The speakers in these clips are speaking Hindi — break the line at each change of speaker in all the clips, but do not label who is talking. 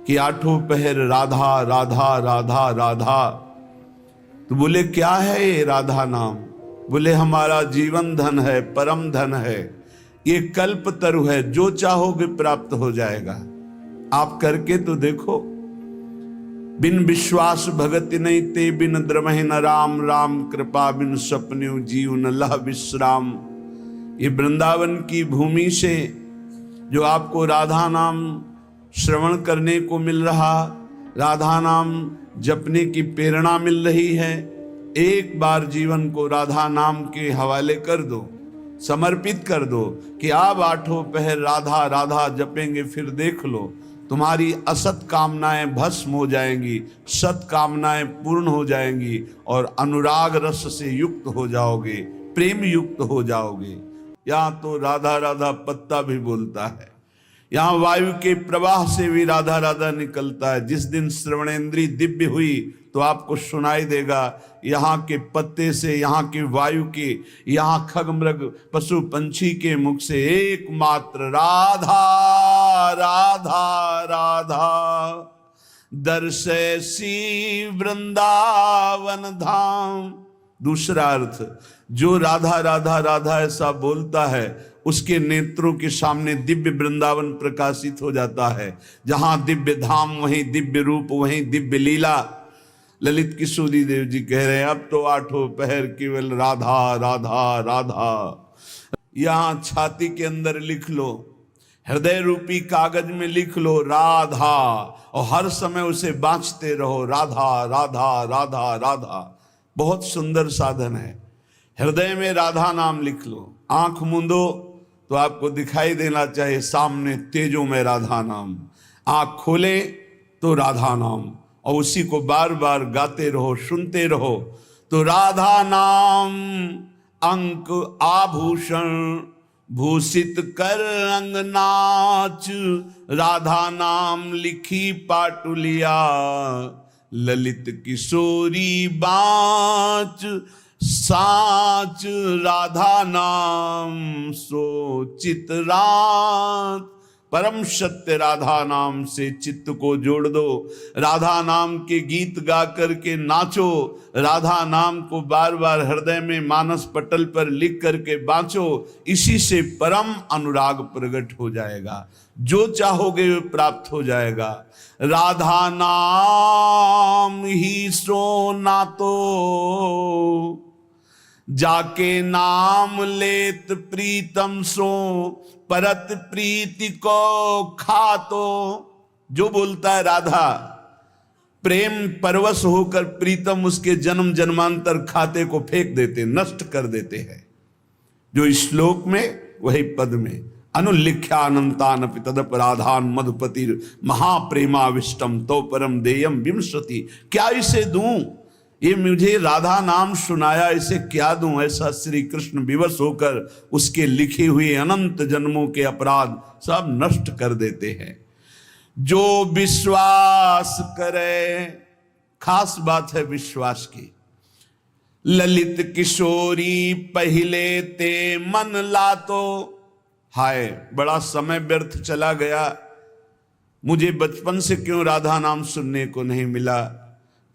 कि आठों पहर राधा राधा राधा राधा। तो बोले क्या है ये राधा नाम? बोले हमारा जीवन धन है, परम धन है, ये कल्प तरु है, जो चाहोगे प्राप्त हो जाएगा। आप करके तो देखो। बिन विश्वास भगति नहीं ते, बिन द्रमहि न राम, राम कृपा बिन सपन्यु जीव न लह विश्राम। ये वृंदावन की भूमि से जो आपको राधा नाम श्रवण करने को मिल रहा, राधा नाम जपने की प्रेरणा मिल रही है, एक बार जीवन को राधा नाम के हवाले कर दो, समर्पित कर दो कि आप आठों पहर राधा राधा जपेंगे, फिर देख लो तुम्हारी असत कामनाएं भस्म हो जाएंगी, सत कामनाएं पूर्ण हो जाएंगी और अनुराग रस से युक्त हो जाओगे, प्रेम युक्त हो जाओगे। यहाँ तो राधा राधा पत्ता भी बोलता है, यहाँ वायु के प्रवाह से भी राधा राधा निकलता है। जिस दिन श्रवणेंद्री दिव्य हुई तो आपको सुनाई देगा यहाँ के पत्ते से, यहाँ के वायु के, यहाँ खग मृग पशु पंछी के मुख से एकमात्र राधा राधा राधा। दर्शैसी वृंदावन धाम। दूसरा अर्थ, जो राधा राधा राधा ऐसा बोलता है उसके नेत्रों के सामने दिव्य वृंदावन प्रकाशित हो जाता है। जहां दिव्य धाम वहीं दिव्य रूप, वहीं दिव्य लीला। ललित किशोरी देव जी कह रहे हैं अब तो आठों पहर केवल राधा राधा राधा। यहां छाती के अंदर लिख लो, हृदय रूपी कागज में लिख लो राधा, और हर समय उसे बांचते रहो, राधा राधा राधा राधा। बहुत सुंदर साधन है। हृदय में राधा नाम लिख लो, आंख मूंदो तो आपको दिखाई देना चाहिए सामने तेजों में राधा नाम, आंख खोले तो राधा नाम, और उसी को बार बार गाते रहो, सुनते रहो। तो राधा नाम अंक आभूषण भूषित कर अंग नाच, राधा नाम लिखी पाटुलिया, ललित किशोरी बाँच साच, राधा नाम सो चितरात। परम सत्य राधा नाम से चित्त को जोड़ दो, राधा नाम के गीत गा करके नाचो, राधा नाम को बार बार हृदय में मानस पटल पर लिख करके बाँचो। इसी से परम अनुराग प्रकट हो जाएगा, जो चाहोगे वो प्राप्त हो जाएगा। राधा नाम ही सोना तो जाके नाम लेत प्रीतम सो, परत प्रीति को खातो। जो बोलता है राधा, प्रेम परवश होकर प्रीतम उसके जन्म जन्मांतर खाते को फेंक देते, नष्ट कर देते हैं। जो श्लोक में वही पद में, अनुलिख्या अनंतान तदपराधान मधुपतिर महाप्रेमाविष्टम तो परम देयम विंशति। क्या इसे दूं? ये मुझे राधा नाम सुनाया, इसे क्या दूं? ऐसा श्री कृष्ण विवश होकर उसके लिखे हुए अनंत जन्मों के अपराध सब नष्ट कर देते हैं। जो विश्वास करे, खास बात है विश्वास की। ललित किशोरी पहले ते मन लातो। हाय बड़ा समय व्यर्थ चला गया, मुझे बचपन से क्यों राधा नाम सुनने को नहीं मिला,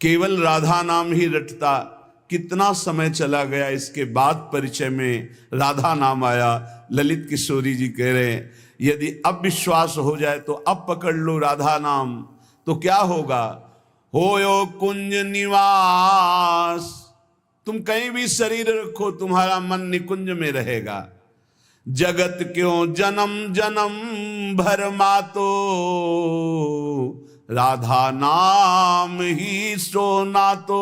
केवल राधा नाम ही रटता। कितना समय चला गया, इसके बाद परिचय में राधा नाम आया। ललित किशोरी जी कह रहे हैं यदि अब विश्वास हो जाए तो अब पकड़ लो राधा नाम, तो क्या होगा? होयो कुंज निवास। तुम कहीं भी शरीर रखो, तुम्हारा मन निकुंज में रहेगा। जगत क्यों जन्म जन्म भर मातो, राधा नाम ही सोना तो।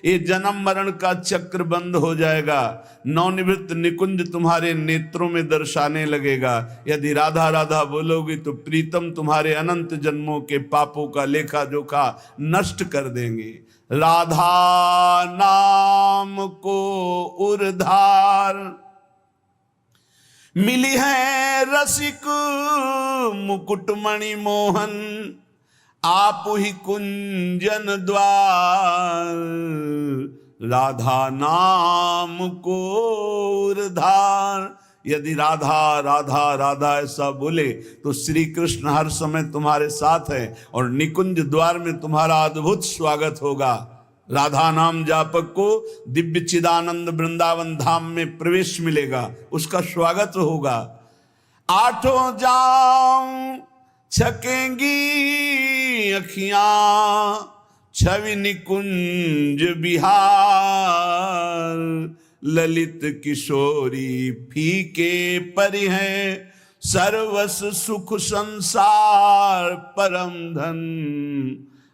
ये जन्म मरण का चक्र बंद हो जाएगा, नवनिवृत्त निकुंज तुम्हारे नेत्रों में दर्शाने लगेगा। यदि राधा राधा बोलोगी तो प्रीतम तुम्हारे अनंत जन्मों के पापों का लेखा जोखा नष्ट कर देंगे। राधा नाम को उर्धार मिली है रसिक मुकुटमणि मोहन, आप ही कुंजन द्वार। राधा नाम को उर्धार, यदि राधा राधा राधा ऐसा बोले तो श्री कृष्ण हर समय तुम्हारे साथ है और निकुंज द्वार में तुम्हारा अद्भुत स्वागत होगा। राधा नाम जापक को दिव्य चिदानंद वृंदावन धाम में प्रवेश मिलेगा, उसका स्वागत होगा। आठों जाम छकेंगी अखियां छवि निकुंज बिहार, ललित किशोरी फीके परि हैं सर्वस सुख संसार, परम धन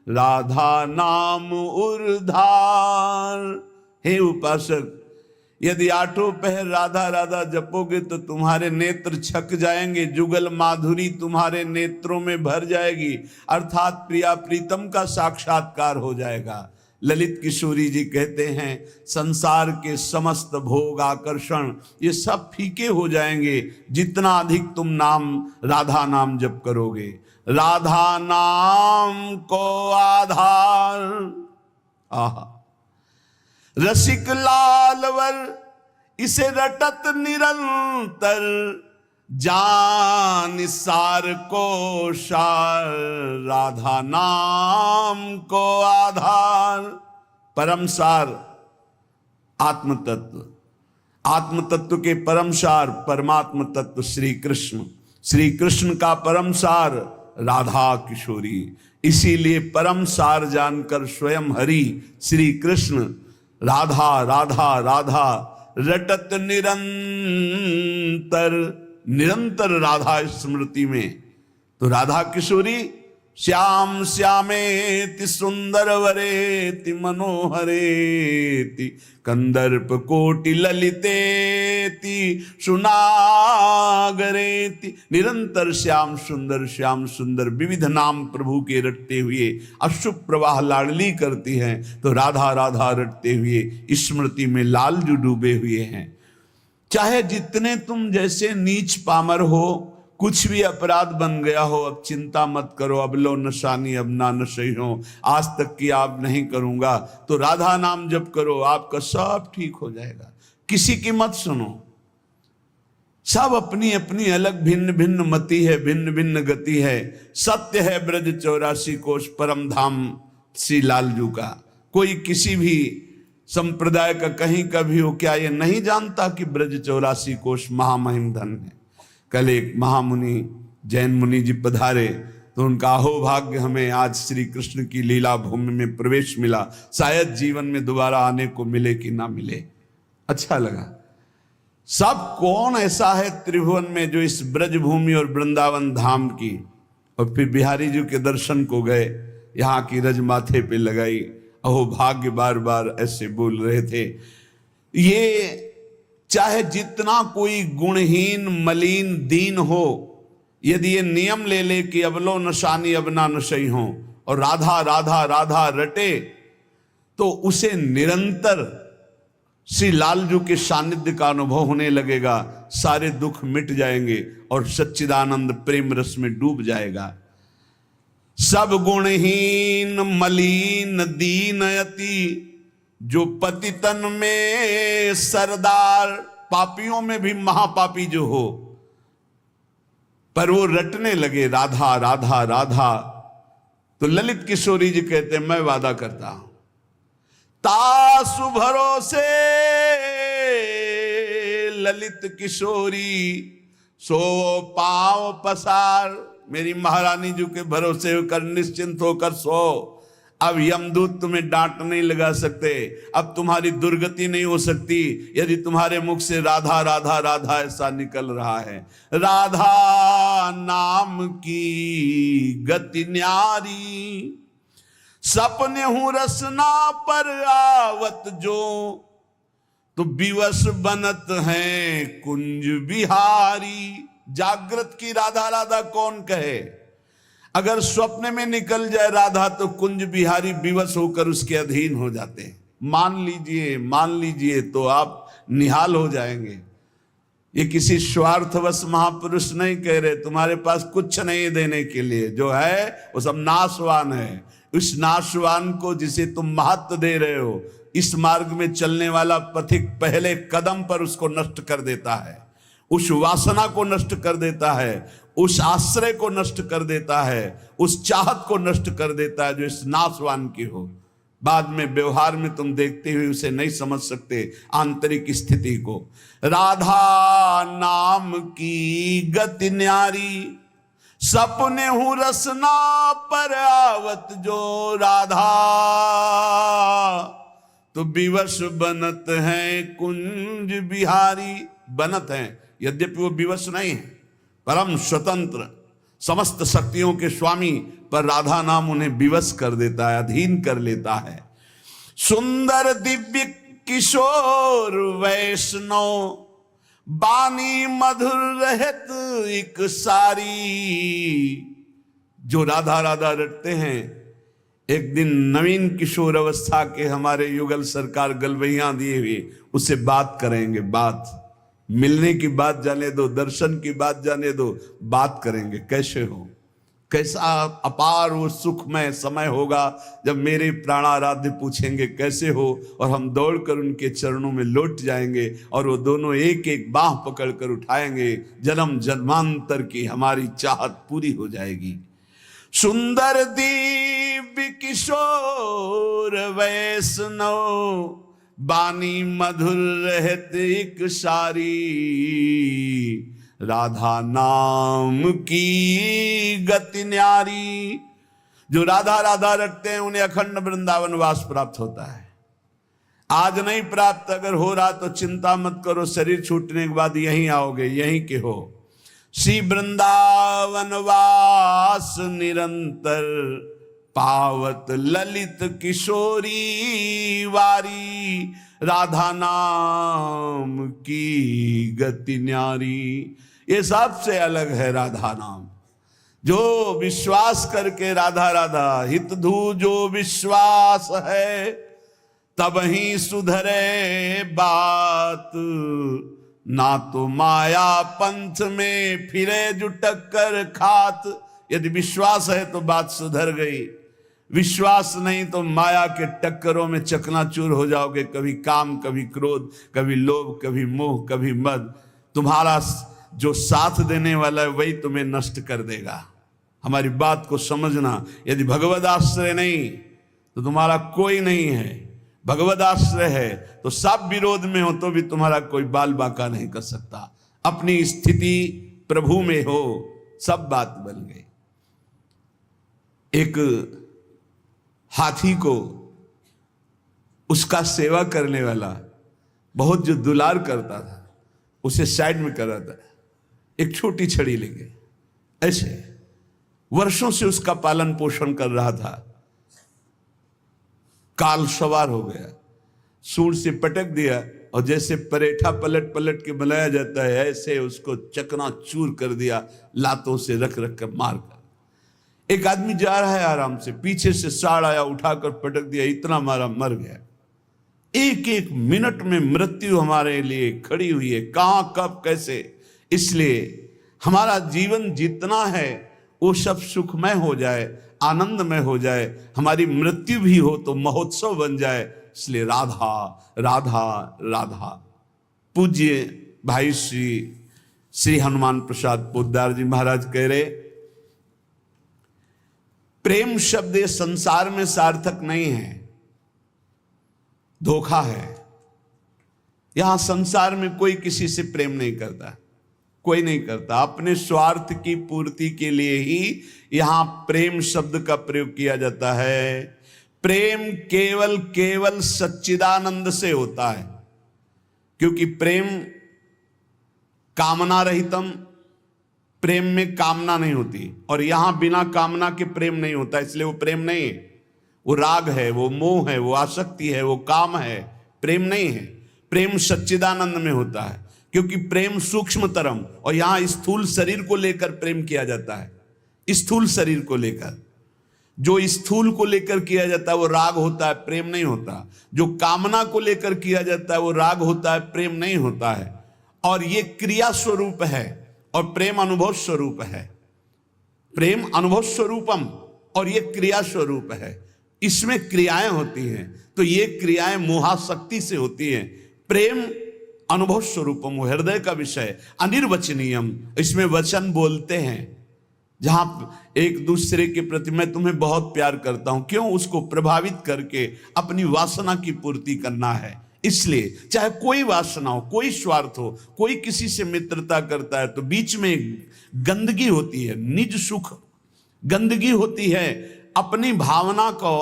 राधा नाम उर्धार। हे उपासक, यदि आठों पहर राधा राधा जपोगे तो तुम्हारे नेत्र छक जाएंगे, जुगल माधुरी तुम्हारे नेत्रों में भर जाएगी, अर्थात प्रिया प्रीतम का साक्षात्कार हो जाएगा। ललित किशोरी जी कहते हैं संसार के समस्त भोग आकर्षण ये सब फीके हो जाएंगे जितना अधिक तुम नाम राधा नाम जप करोगे। राधा नाम को आधार, आहा रसिक लालवर इसे रटत निरंतर, जान सार को सार राधा नाम को आधार। परम सार आत्म तत्व, आत्म तत्व के परम सार परमात्म तत्व श्री कृष्ण, श्री कृष्ण का परम सार राधा किशोरी। इसीलिए परम सार जानकर स्वयं हरि श्री कृष्ण राधा राधा राधा रटत निरंतर, निरंतर राधा स्मृति में। तो राधा किशोरी श्याम श्यामेति सुंदर वरेति मनोहरेति, कंदर्प कोटि ललितेति सुनागरेति। निरंतर श्याम सुंदर विविध नाम प्रभु के रटते हुए अशुभ प्रवाह लाडली करती हैं, तो राधा राधा रटते हुए स्मृति में लालजू डूबे हुए हैं। चाहे जितने तुम जैसे नीच पामर हो, कुछ भी अपराध बन गया हो, अब चिंता मत करो, अब लो नशानी अब ना नशई हो, आज तक की आप नहीं करूंगा, तो राधा नाम जप करो, आपका सब ठीक हो जाएगा। किसी की मत सुनो, सब अपनी अपनी अलग भिन्न भिन्न मति है, भिन्न भिन्न गति है। सत्य है ब्रज 84 कोश परम धाम श्री लालजू का। कोई किसी भी संप्रदाय का कहीं का भी हो, क्या ये नहीं जानता कि ब्रज 84 कोश महामहिम धन है। कल एक महामुनि जैन मुनि जी पधारे तो उनका अहोभाग्य हमें आज श्री कृष्ण की लीला भूमि में प्रवेश मिला, शायद जीवन में दोबारा आने को मिले कि ना मिले। अच्छा लगा। सब कौन ऐसा है त्रिभुवन में जो इस ब्रज भूमि और वृंदावन धाम की, और फिर बिहारी जी के दर्शन को गए, यहाँ की रज माथे पे लगाई, अहोभाग्य बार बार ऐसे बोल रहे थे। ये चाहे जितना कोई गुणहीन मलिन दीन हो, यदि ये नियम ले ले कि अब लो नशानी अब ना नशई हो और राधा राधा राधा रटे, तो उसे निरंतर श्री लालजू के सानिध्य का अनुभव होने लगेगा, सारे दुख मिट जाएंगे और सच्चिदानंद प्रेम रस में डूब जाएगा। सब गुणहीन मलिन दीन यति, जो पतितन में सरदार, पापियों में भी महापापी जो हो, पर वो रटने लगे राधा राधा राधा, तो ललित किशोरी जी कहते हैं मैं वादा करता हूं तासु भरोसे ललित किशोरी सो पांव पसार। मेरी महारानी जी के भरोसे होकर निश्चिंत होकर सो। अब यमदूत तुम्हें डांट नहीं लगा सकते, अब तुम्हारी दुर्गति नहीं हो सकती यदि तुम्हारे मुख से राधा राधा राधा ऐसा निकल रहा है। राधा नाम की गति न्यारी, सपने हूं रसना पर आवत जो, तो विवश बनत हैं कुंज बिहारी। जागृत की राधा राधा कौन कहे, अगर स्वप्न में निकल जाए राधा तो कुंज बिहारी विवश होकर उसके अधीन हो जाते हैं। मान लीजिए तो आप निहाल हो जाएंगे। ये किसी स्वार्थवश महापुरुष नहीं कह रहे, तुम्हारे पास कुछ नहीं देने के लिए, जो है वो सब नाशवान है। उस नाशवान को जिसे तुम महत्व दे रहे हो, इस मार्ग में चलने वाला पथिक पहले कदम पर उसको नष्ट कर देता है। उस वासना को नष्ट कर देता है, उस आश्रय को नष्ट कर देता है, उस चाहत को नष्ट कर देता है जो इस नाशवान की हो। बाद में व्यवहार में तुम देखते हुए उसे नहीं समझ सकते आंतरिक स्थिति को। राधा नाम की गति न्यारी, सपने हूं रसना पर आवत जो राधा, तो विवश बनत है कुंज बिहारी। बनत हैं, यद्यपि वो विवश नहीं है, परम स्वतंत्र समस्त शक्तियों के स्वामी, पर राधा नाम उन्हें विवश कर देता है, अधीन कर लेता है। सुंदर दिव्य किशोर वैष्णव, बानी मधुर रहत एक सारी। जो राधा राधा रटते हैं, एक दिन नवीन किशोर अवस्था के हमारे युगल सरकार गलवैया दिए हुए उससे बात करेंगे। बात मिलने की बात जाने दो, दर्शन की बात जाने दो, बात करेंगे कैसे हो, कैसा अपार वो सुखमय समय होगा जब मेरे प्राणाराध्य पूछेंगे कैसे हो, और हम दौड़कर उनके चरणों में लौट जाएंगे और वो दोनों एक एक बाह पकड़कर उठाएंगे। जन्म जन्मांतर की हमारी चाहत पूरी हो जाएगी। सुंदर दिव्य किशोर वैष्णव, बानी मधुर रहत एक सारी। राधा नाम की गति न्यारी। जो राधा राधा रटते हैं उन्हें अखंड वृंदावन वास प्राप्त होता है। आज नहीं प्राप्त, अगर हो रहा तो चिंता मत करो, शरीर छूटने के बाद यहीं आओगे, यहीं के हो। श्री वृंदावन वास निरंतर, पावत ललित किशोरी वारी। राधा नाम की गति न्यारी। ये सबसे अलग है राधा नाम। जो विश्वास करके राधा राधा हित धू जो विश्वास है, तब ही सुधरे बात। ना तो माया पंथ में फिरे जो टक्कर खात। यदि विश्वास है तो बात सुधर गई, विश्वास नहीं तो माया के टक्करों में चकनाचूर हो जाओगे। कभी काम, कभी क्रोध, कभी लोभ, कभी मोह, कभी मद। तुम्हारा जो साथ देने वाला है वही तुम्हें नष्ट कर देगा। हमारी बात को समझना। यदि भगवद आश्रय नहीं तो तुम्हारा कोई नहीं है, भगवद आश्रय है तो सब विरोध में हो तो भी तुम्हारा कोई बाल बाका नहीं कर सकता। अपनी स्थिति प्रभु में हो, सब बात बन गई। एक हाथी को उसका सेवा करने वाला बहुत जो दुलार करता था, उसे साइड में कर रहा था, एक छोटी छड़ी लेके ऐसे वर्षों से उसका पालन पोषण कर रहा था। काल सवार हो गया, सूंड से पटक दिया और जैसे परेठा पलट पलट के बनाया जाता है ऐसे उसको चकनाचूर कर दिया, लातों से रख रख कर मार कर। एक आदमी जा रहा है आराम से, पीछे से साड़ आया, उठाकर पटक दिया, इतना मारा, मर गया। एक एक मिनट में मृत्यु हमारे लिए खड़ी हुई है, कहां कब कैसे। इसलिए हमारा जीवन जितना है वो सब सुखमय हो जाए, आनंदमय हो जाए, हमारी मृत्यु भी हो तो महोत्सव बन जाए। इसलिए राधा राधा राधा। पूज्य भाई श्री हनुमान प्रसाद पोद्दार जी महाराज कह रहे, प्रेम शब्द ये संसार में सार्थक नहीं है, धोखा है। यहां संसार में कोई किसी से प्रेम नहीं करता, कोई नहीं करता। अपने स्वार्थ की पूर्ति के लिए ही यहां प्रेम शब्द का प्रयोग किया जाता है। प्रेम केवल केवल सच्चिदानंद से होता है, क्योंकि प्रेम कामना रहितम, प्रेम में कामना नहीं होती, और यहां बिना कामना के प्रेम नहीं होता, इसलिए वो प्रेम नहीं है, वो राग है, वो मोह है, वो आसक्ति है, वो काम है, प्रेम नहीं है। प्रेम सच्चिदानंद में होता है, क्योंकि प्रेम सूक्ष्मतरम, और यहां स्थूल शरीर को लेकर प्रेम किया जाता है। स्थूल शरीर को लेकर, जो स्थूल को लेकर किया जाता है वो राग होता है, प्रेम नहीं होता। जो कामना को लेकर किया जाता है वो राग होता है, प्रेम नहीं होता है। और ये क्रिया स्वरूप है और प्रेम अनुभव स्वरूप है। प्रेम अनुभव स्वरूपम और ये क्रिया स्वरूप है, इसमें क्रियाएं होती हैं। तो ये क्रियाएं मोहाशक्ति से होती हैं। प्रेम अनुभव स्वरूपम, हृदय का विषय, अनिर्वचनीयम, इसमें वचन बोलते हैं। जहां एक दूसरे के प्रति मैं तुम्हें बहुत प्यार करता हूं, क्यों? उसको प्रभावित करके अपनी वासना की पूर्ति करना है। इसलिए चाहे कोई वासना हो, कोई स्वार्थ हो, कोई किसी से मित्रता करता है तो बीच में गंदगी होती है, निज सुख, गंदगी होती है, अपनी भावना को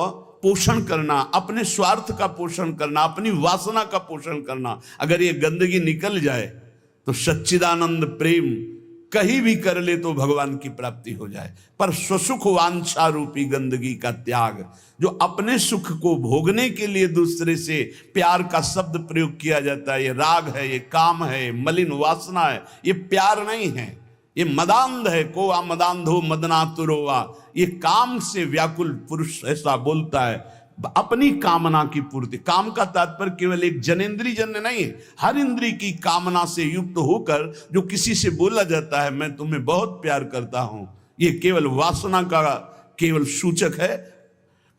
पोषण करना, अपने स्वार्थ का पोषण करना, अपनी वासना का पोषण करना। अगर ये गंदगी निकल जाए तो सच्चिदानंद प्रेम कहीं भी कर ले तो भगवान की प्राप्ति हो जाए। पर स्वसुख वांछा रूपी गंदगी का त्याग, जो अपने सुख को भोगने के लिए दूसरे से प्यार का शब्द प्रयोग किया जाता है, ये राग है, ये काम है, ये मलिन वासना है, ये प्यार नहीं है, ये मदांध है। कोवा मदांधो मदनातुरोवा, ये काम से व्याकुल पुरुष ऐसा बोलता है, अपनी कामना की पूर्ति। काम का तात्पर्य केवल एक जनेंद्रिय जन्य नहीं है, हर इंद्रिय की कामना से युक्त होकर जो किसी से बोला जाता है मैं तुम्हें बहुत प्यार करता हूं, ये केवल वासना का केवल सूचक है।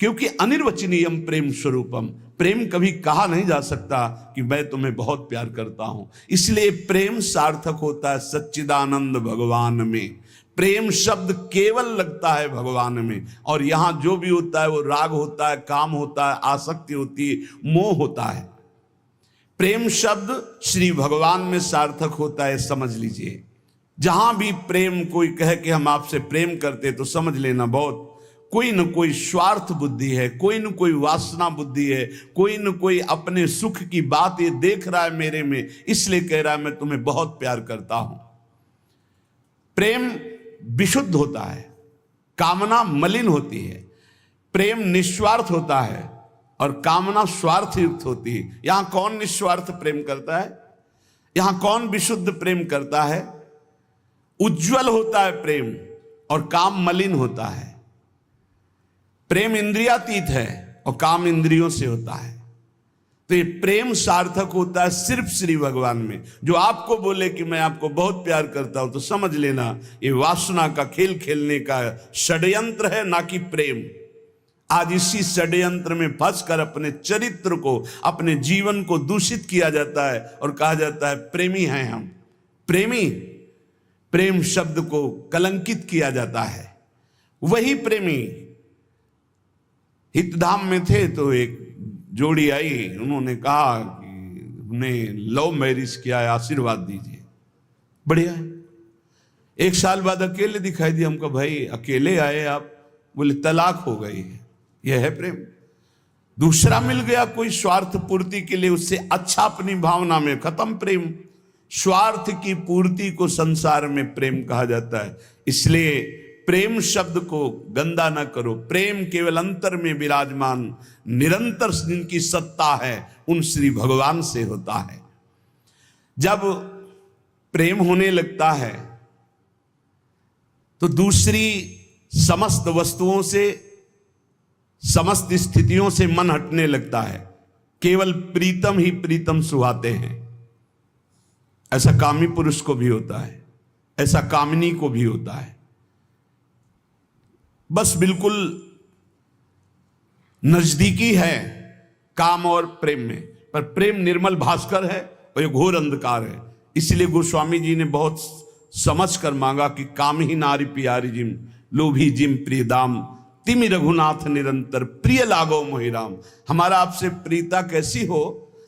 क्योंकि अनिर्वचनीयम प्रेम स्वरूपम, प्रेम कभी कहा नहीं जा सकता कि मैं तुम्हें बहुत प्यार करता हूं। इसलिए प्रेम सार्थक होता है सच्चिदानंद भगवान में। प्रेम शब्द केवल लगता है भगवान में, और यहां जो भी होता है वो राग होता है, काम होता है, आसक्ति होती है, मोह होता है। प्रेम शब्द श्री भगवान में सार्थक होता है, समझ लीजिए। जहां भी प्रेम कोई कहे कि हम आपसे प्रेम करते, तो समझ लेना बहुत कोई न कोई स्वार्थ बुद्धि है, कोई न कोई वासना बुद्धि है, कोई न कोई अपने सुख की बात ये देख रहा है मेरे में, इसलिए कह रहा है मैं तुम्हें बहुत प्यार करता हूं। प्रेम विशुद्ध होता है, कामना मलिन होती है। प्रेम निस्वार्थ होता है और कामना स्वार्थ युक्त होती है। यहां कौन निस्वार्थ प्रेम करता है? यहां कौन विशुद्ध प्रेम करता है? उज्जवल होता है प्रेम और काम मलिन होता है। प्रेम इंद्रियातीत है और काम इंद्रियों से होता है। तो ये प्रेम सार्थक होता है सिर्फ श्री भगवान में। जो आपको बोले कि मैं आपको बहुत प्यार करता हूं, तो समझ लेना ये वासना का खेल खेलने का षड्यंत्र है, ना कि प्रेम। आज इसी षड्यंत्र में फंसकर अपने चरित्र को, अपने जीवन को दूषित किया जाता है और कहा जाता है प्रेमी हैं हम। प्रेमी, प्रेम शब्द को कलंकित किया जाता है। वही प्रेमी हितधाम में थे तो एक जोड़ी आई, उन्होंने कहा कि हमने लव मैरिज किया है, आशीर्वाद दीजिए। बढ़िया है। एक साल बाद अकेले दिखाई दिया। हमको भाई अकेले आए आप? बोले तलाक हो गई है। यह है प्रेम। दूसरा मिल गया कोई स्वार्थ पूर्ति के लिए, उससे अच्छा अपनी भावना में, खत्म प्रेम। स्वार्थ की पूर्ति को संसार में प्रेम कहा जाता है। इसलिए प्रेम शब्द को गंदा न करो। प्रेम केवल अंतर में विराजमान निरंतर जिनकी सत्ता है उन श्री भगवान से होता है। जब प्रेम होने लगता है तो दूसरी समस्त वस्तुओं से, समस्त स्थितियों से मन हटने लगता है। केवल प्रीतम ही प्रीतम सुहाते हैं। ऐसा कामी पुरुष को भी होता है, ऐसा कामिनी को भी होता है। बस बिल्कुल नजदीकी है काम और प्रेम में, पर प्रेम निर्मल भास्कर है और ये घोर अंधकार है। इसलिए गोस्वामी जी ने बहुत समझ कर मांगा कि काम ही नारी प्यारी जिम, लोभी जिम प्रिय दाम, तिमि रघुनाथ निरंतर प्रिय लागो मोहिराम। हमारा आपसे प्रीता कैसी हो?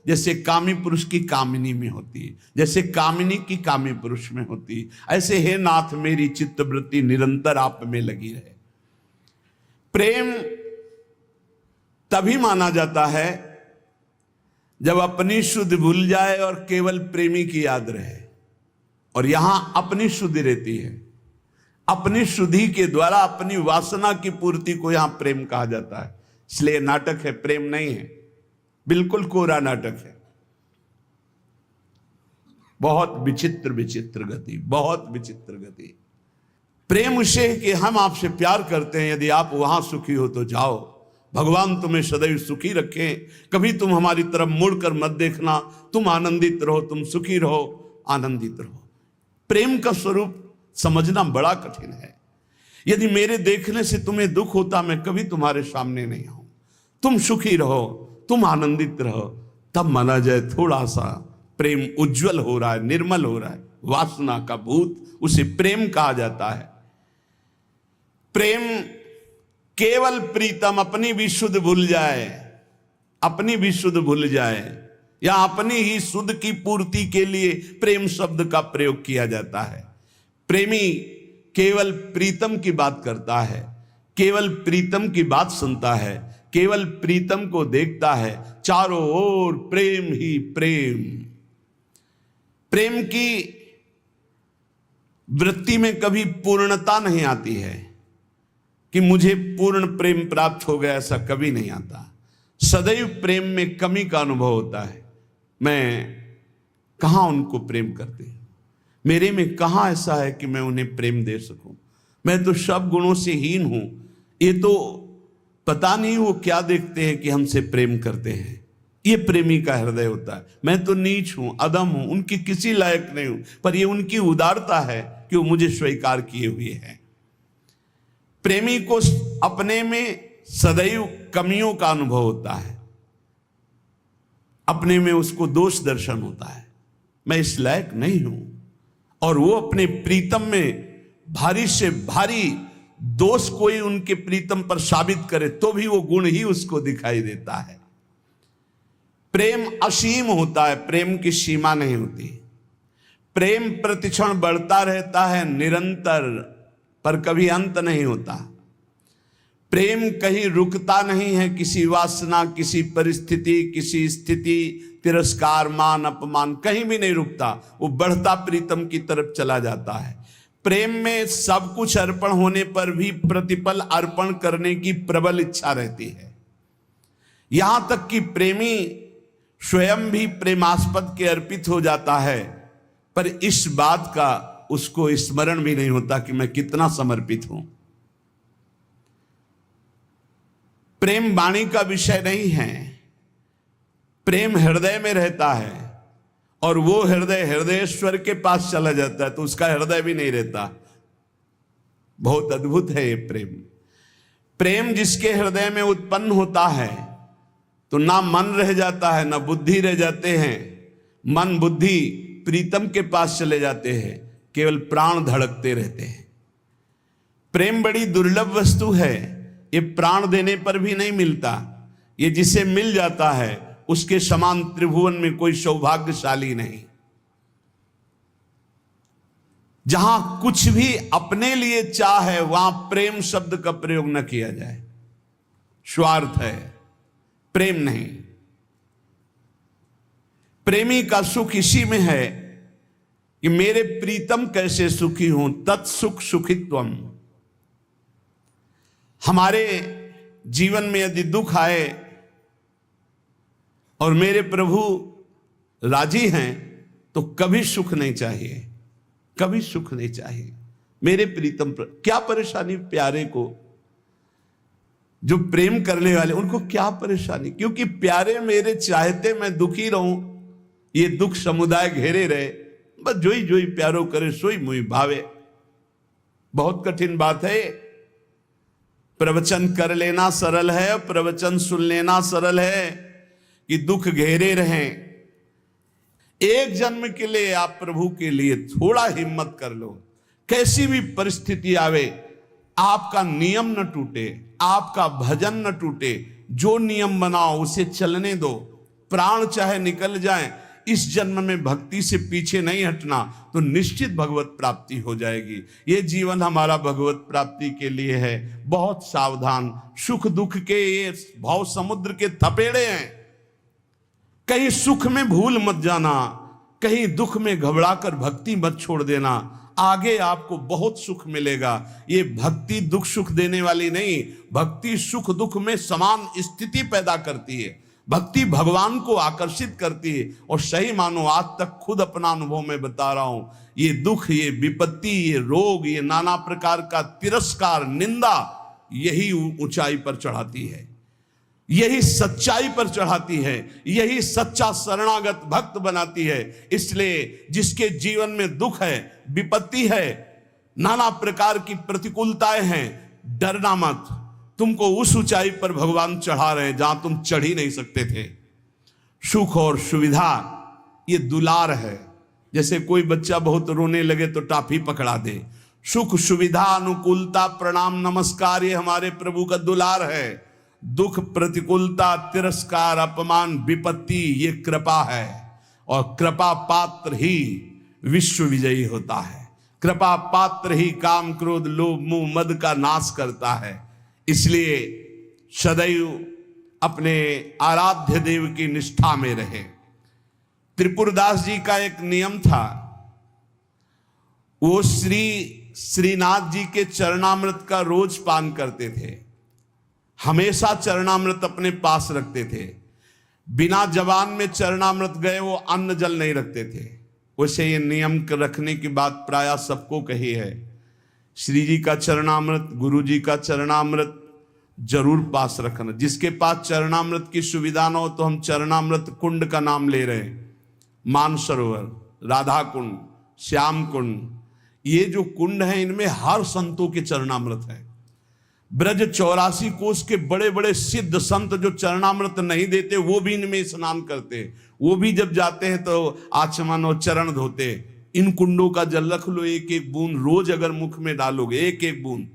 जैसे कामी पुरुष की कामिनी में होती है, जैसे कामिनी की कामी पुरुष में होती है, ऐसे हे नाथ मेरी चित्तवृत्ति निरंतर आप में लगी रहे। प्रेम तभी माना जाता है जब अपनी शुद्ध भूल जाए और केवल प्रेमी की याद रहे। और यहां अपनी शुद्धि रहती है। अपनी शुद्धि के द्वारा अपनी वासना की पूर्ति को यहां प्रेम कहा जाता है। इसलिए नाटक है, प्रेम नहीं है। बिल्कुल कोरा नाटक है। बहुत विचित्र विचित्र गति, बहुत विचित्र गति। प्रेम उसे कि हम आपसे प्यार करते हैं, यदि आप वहां सुखी हो तो जाओ, भगवान तुम्हें सदैव सुखी रखें, कभी तुम हमारी तरफ मुड़कर मत देखना, तुम आनंदित रहो, तुम सुखी रहो, आनंदित रहो। प्रेम का स्वरूप समझना बड़ा कठिन है। यदि मेरे देखने से तुम्हें दुख होता, मैं कभी तुम्हारे सामने नहीं आऊं। तुम सुखी रहो, तुम आनंदित रहो, तब माना जाए थोड़ा सा प्रेम उज्जवल हो रहा है, निर्मल हो रहा है, वासना का भूत, उसे प्रेम कहा जाता है। प्रेम केवल प्रीतम अपनी भी शुद्ध भूल जाए, अपनी भी शुद्ध भूल जाए, या अपनी ही शुद्ध की पूर्ति के लिए प्रेम शब्द का प्रयोग किया जाता है। प्रेमी केवल प्रीतम की बात करता है, केवल प्रीतम की बात सुनता है, केवल प्रीतम को देखता है, चारों ओर प्रेम ही प्रेम। प्रेम की वृत्ति में कभी पूर्णता नहीं आती है कि मुझे पूर्ण प्रेम प्राप्त हो गया, ऐसा कभी नहीं आता। सदैव प्रेम में कमी का अनुभव होता है। मैं कहां उनको प्रेम करते, मेरे में कहां ऐसा है कि मैं उन्हें प्रेम दे सकूं। मैं तो सब गुणों से हीन हूं, ये तो पता नहीं वो क्या देखते हैं कि हमसे प्रेम करते हैं। ये प्रेमी का हृदय होता है। मैं तो नीच हूं, अदम हूं, उनकी किसी लायक नहीं हूं, पर ये उनकी उदारता है कि वो मुझे स्वीकार किए हुए हैं। प्रेमी को अपने में सदैव कमियों का अनुभव होता है, अपने में उसको दोष दर्शन होता है, मैं इस लायक नहीं हूं। और वो अपने प्रीतम में भारी से भारी दोष कोई उनके प्रीतम पर साबित करे तो भी वो गुण ही उसको दिखाई देता है। प्रेम असीम होता है, प्रेम की सीमा नहीं होती। प्रेम प्रतिक्षण बढ़ता रहता है निरंतर, पर कभी अंत नहीं होता। प्रेम कहीं रुकता नहीं है, किसी वासना, किसी परिस्थिति, किसी स्थिति, तिरस्कार, मान, अपमान, कहीं भी नहीं रुकता। वो बढ़ता प्रीतम की तरफ चला जाता है। प्रेम में सब कुछ अर्पण होने पर भी प्रतिपल अर्पण करने की प्रबल इच्छा रहती है। यहां तक कि प्रेमी स्वयं भी प्रेमास्पद के अर्पित हो जाता है, पर इस बात का उसको स्मरण भी नहीं होता कि मैं कितना समर्पित हूं। प्रेम वाणी का विषय नहीं है, प्रेम हृदय में रहता है, और वो हृदय हृदयेश्वर के पास चला जाता है तो उसका हृदय भी नहीं रहता। बहुत अद्भुत है ये प्रेम। प्रेम जिसके हृदय में उत्पन्न होता है तो ना मन रह जाता है, ना बुद्धि रह जाते हैं। मन बुद्धि प्रीतम के पास चले जाते हैं, केवल प्राण धड़कते रहते हैं। प्रेम बड़ी दुर्लभ वस्तु है, ये प्राण देने पर भी नहीं मिलता। ये जिसे मिल जाता है उसके समान त्रिभुवन में कोई सौभाग्यशाली नहीं। जहां कुछ भी अपने लिए चाह है वहां प्रेम शब्द का प्रयोग न किया जाए। स्वार्थ है, प्रेम नहीं। प्रेमी का सुख इसी में है कि मेरे प्रीतम कैसे सुखी हों, तत्सुख सुखित्वम। हमारे जीवन में यदि दुख आए और मेरे प्रभु राजी हैं तो कभी सुख नहीं चाहिए, कभी सुख नहीं चाहिए। मेरे प्रीतम पर क्या परेशानी, प्यारे को जो प्रेम करने वाले उनको क्या परेशानी, क्योंकि प्यारे मेरे चाहते मैं दुखी रहूं, ये दुख समुदाय घेरे रहे, बस जोई जोई प्यारो करे सोई मुई भावे। बहुत कठिन बात है। प्रवचन कर लेना सरल है, प्रवचन सुन लेना सरल है कि दुख घेरे रहें। एक जन्म के लिए आप प्रभु के लिए थोड़ा हिम्मत कर लो। कैसी भी परिस्थिति आवे, आपका नियम न टूटे, आपका भजन न टूटे। जो नियम बनाओ उसे चलने दो। प्राण चाहे निकल जाए, इस जन्म में भक्ति से पीछे नहीं हटना तो निश्चित भगवत प्राप्ति हो जाएगी। ये जीवन हमारा भगवत प्राप्ति के लिए है। बहुत सावधान। सुख दुख के ये भाव समुद्र के थपेड़े हैं। कहीं सुख में भूल मत जाना, कहीं दुख में घबराकर भक्ति मत छोड़ देना। आगे आपको बहुत सुख मिलेगा। ये भक्ति दुख सुख देने वाली नहीं, भक्ति सुख दुख में समान स्थिति पैदा करती है। भक्ति भगवान को आकर्षित करती है। और सही मानो आज तक खुद अपना अनुभव में बता रहा हूं, ये दुख, ये विपत्ति, ये रोग, ये नाना प्रकार का तिरस्कार, निंदा, यही ऊंचाई पर चढ़ाती है, यही सच्चाई पर चढ़ाती है, यही सच्चा शरणागत भक्त बनाती है। इसलिए जिसके जीवन में दुख है, विपत्ति है, नाना प्रकार की प्रतिकूलताएं हैं, डरना मत। तुमको उस ऊंचाई पर भगवान चढ़ा रहे हैं जहां तुम चढ़ ही नहीं सकते थे। सुख और सुविधा ये दुलार है। जैसे कोई बच्चा बहुत रोने लगे तो टाफी पकड़ा दे। सुख सुविधा अनुकूलता प्रणाम नमस्कार ये हमारे प्रभु का दुलार है। दुख प्रतिकूलता तिरस्कार अपमान विपत्ति ये कृपा है। और कृपा पात्र ही विश्व विजयी होता है। कृपा पात्र ही काम क्रोध लोभ मोह मद का नाश करता है। इसलिए सदैव अपने आराध्य देव की निष्ठा में रहे। त्रिपुरदास जी का एक नियम था, वो श्रीनाथ जी के चरणामृत का रोज पान करते थे। हमेशा चरणामृत अपने पास रखते थे। बिना जबान में चरणामृत गए वो अन्न जल नहीं रखते थे। वैसे ये नियम रखने की बात प्रायः सबको कही है। श्री जी का चरणामृत गुरु जी का चरणामृत जरूर पास रखना। जिसके पास चरणामृत की सुविधा न हो तो हम चरणामृत कुंड का नाम ले रहे हैं। मानसरोवर, राधा कुंड, श्याम कुंड, ये जो कुंड है इनमें हर संतों के चरणामृत है। ब्रज 84 कोस के बड़े बड़े सिद्ध संत जो चरणामृत नहीं देते वो भी इनमें स्नान करते। वो भी जब जाते हैं तो आचमन और चरण धोते। इन कुंडों का जल रख लो, एक एक बूंद रोज अगर मुख में डालोगे एक एक बूंद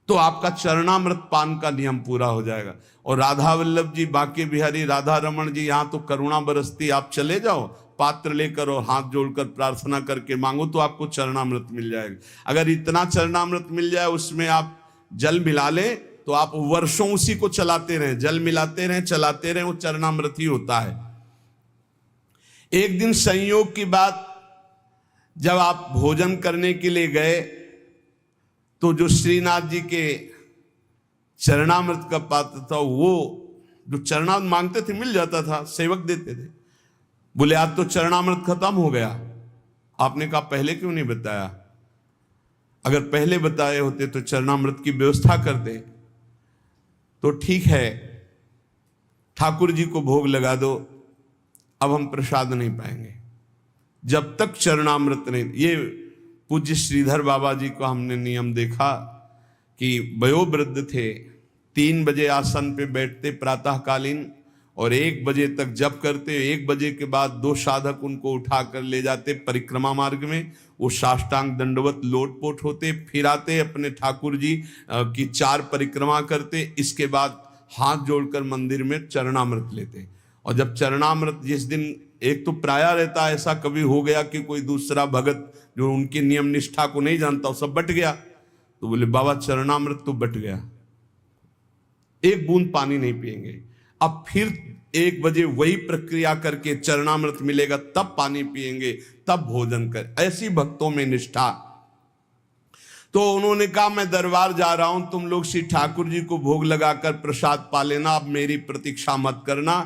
तो आपका चरणामृत पान का नियम पूरा हो जाएगा। और राधा वल्लभ जी, बांके बिहारी राधा रमन जी, यहाँ तो करुणा बरसती। आप चले जाओ पात्र लेकर और हाथ जोड़कर प्रार्थना करके मांगो तो आपको चरणामृत मिल जाएगा। अगर इतना चरणामृत मिल जाए उसमें आप जल मिला ले तो आप वर्षों उसी को चलाते रहें, जल मिलाते रहें चलाते रहें, वो चरणामृत ही होता है। एक दिन संयोग की बात, जब आप भोजन करने के लिए गए तो जो श्रीनाथ जी के चरणामृत का पात्र था, वो जो चरणामृत मांगते थे मिल जाता था, सेवक देते थे। बोले आज तो चरणामृत खत्म हो गया। आपने कहा पहले क्यों नहीं बताया? अगर पहले बताए होते तो चरणामृत की व्यवस्था करते। तो ठीक है, ठाकुर जी को भोग लगा दो, अब हम प्रसाद नहीं पाएंगे जब तक चरणामृत नहीं। ये पूज्य श्रीधर बाबा जी को हमने नियम देखा कि वयोवृद्ध थे, 3 बजे आसन पे बैठते प्रातःकालीन और 1 बजे तक जप करते। 1 बजे के बाद 2 साधक उनको उठाकर ले जाते परिक्रमा मार्ग में। वो साष्टांग दंडवत लोटपोट होते, फिर आते अपने ठाकुर जी की 4 परिक्रमा करते। इसके बाद हाथ जोड़कर मंदिर में चरणामृत लेते। और जब चरणामृत जिस दिन, एक तो प्रायः रहता ऐसा कभी हो गया कि कोई दूसरा भगत जो उनकी नियम निष्ठा को नहीं जानता सब बट गया, तो बोले बाबा चरणामृत तो बट गया, 1 बूंद पानी नहीं पिएंगे। अब फिर 1 बजे वही प्रक्रिया करके चरणामृत मिलेगा तब पानी पिएंगे, तब भोजन कर। ऐसी भक्तों में निष्ठा। तो उन्होंने कहा मैं दरबार जा रहा हूं, तुम लोग श्री ठाकुर जी को भोग लगाकर प्रसाद पा लेना, अब मेरी प्रतीक्षा मत करना,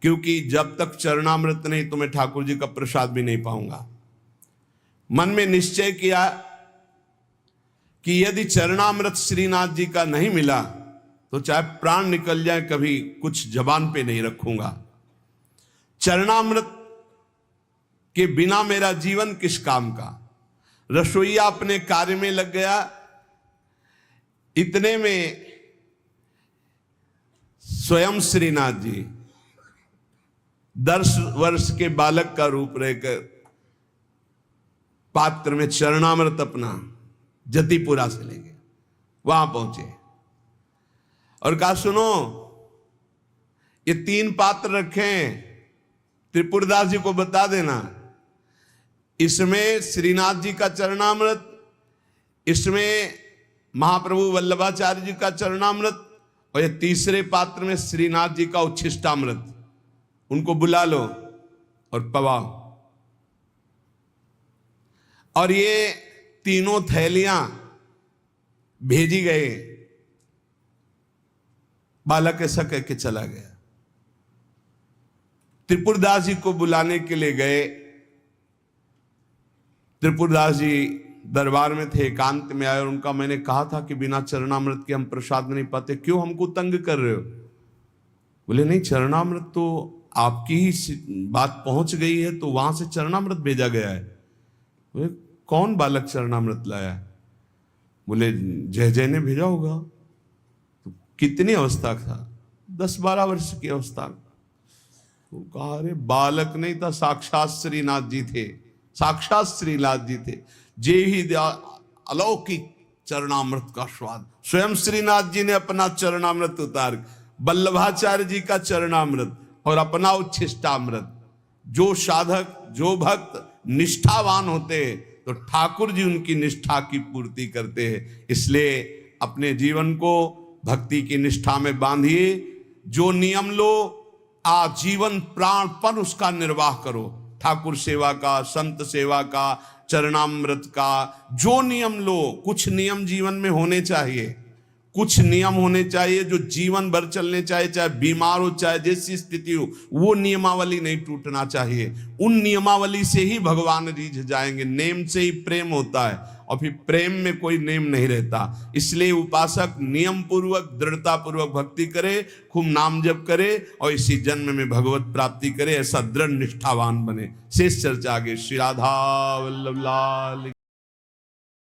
क्योंकि जब तक चरणामृत नहीं तो मैं ठाकुर जी का प्रसाद भी नहीं पाऊंगा। मन में निश्चय किया कि यदि चरणामृत श्रीनाथ जी का नहीं मिला तो चाहे प्राण निकल जाए कभी कुछ जबान पे नहीं रखूंगा। चरणामृत के बिना मेरा जीवन किस काम का। रसोईया अपने कार्य में लग गया। इतने में स्वयं श्रीनाथ जी 10 वर्ष के बालक का रूप रहकर पात्र में चरणामृत अपना जतिपुरा से लेंगे वहां पहुंचे और कहा सुनो ये 3 पात्र रखे हैं, त्रिपुरदास जी को बता देना, इसमें श्रीनाथ जी का चरणामृत, इसमें महाप्रभु वल्लभाचार्य जी का चरणामृत, और ये तीसरे पात्र में श्रीनाथ जी का उच्छिष्टामृत। उनको बुला लो और पवाओ। और ये तीनों थैलियां भेजी गए। बालक ऐसा कह के चला गया। त्रिपुरदास जी को बुलाने के लिए गए। त्रिपुरदास जी दरबार में थे, एकांत में आए और उनका मैंने कहा था कि बिना चरणामृत के हम प्रसाद नहीं पाते, क्यों हमको तंग कर रहे हो? बोले नहीं, चरणामृत तो आपकी ही बात पहुंच गई है तो वहां से चरणामृत भेजा गया है। बोले कौन बालक चरणामृत लाया? बोले जय जय ने भेजा होगा। तो कितनी अवस्था था? 10-12 वर्ष की अवस्था। वो कहा अरे बालक नहीं था, साक्षात श्रीनाथ जी थे, साक्षात श्रीनाथ जी थे। जे ही अलौकिक चरणामृत का स्वाद, स्वयं श्रीनाथ जी ने अपना चरणामृत उतार, वल्लभाचार्य जी का चरणामृत और अपना उच्छिष्टामृत। जो साधक, जो भक्त निष्ठावान होते हैं तो ठाकुर जी उनकी निष्ठा की पूर्ति करते हैं। इसलिए अपने जीवन को भक्ति की निष्ठा में बांधिए। जो नियम लो, आजीवन प्राणपण उसका निर्वाह करो। ठाकुर सेवा का, संत सेवा का, चरणामृत का जो नियम लो, कुछ नियम जीवन में होने चाहिए, कुछ नियम होने चाहिए जो जीवन भर चलने चाहिए, चाहे बीमार हो चाहे जैसी स्थिति हो, वो नियमावली नहीं टूटना चाहिए। उन नियमावली से ही भगवान रीझ जाएंगे। नेम से ही प्रेम होता है और फिर प्रेम में कोई नेम नहीं रहता। इसलिए उपासक नियम पूर्वक, दृढ़ता पूर्वक भक्ति करे, खूब नाम जप करे और इसी जन्म में भगवत प्राप्ति करे, ऐसा दृढ़ निष्ठावान बने। शेष चर्चा आगे। श्री राधा वल्लभ लाल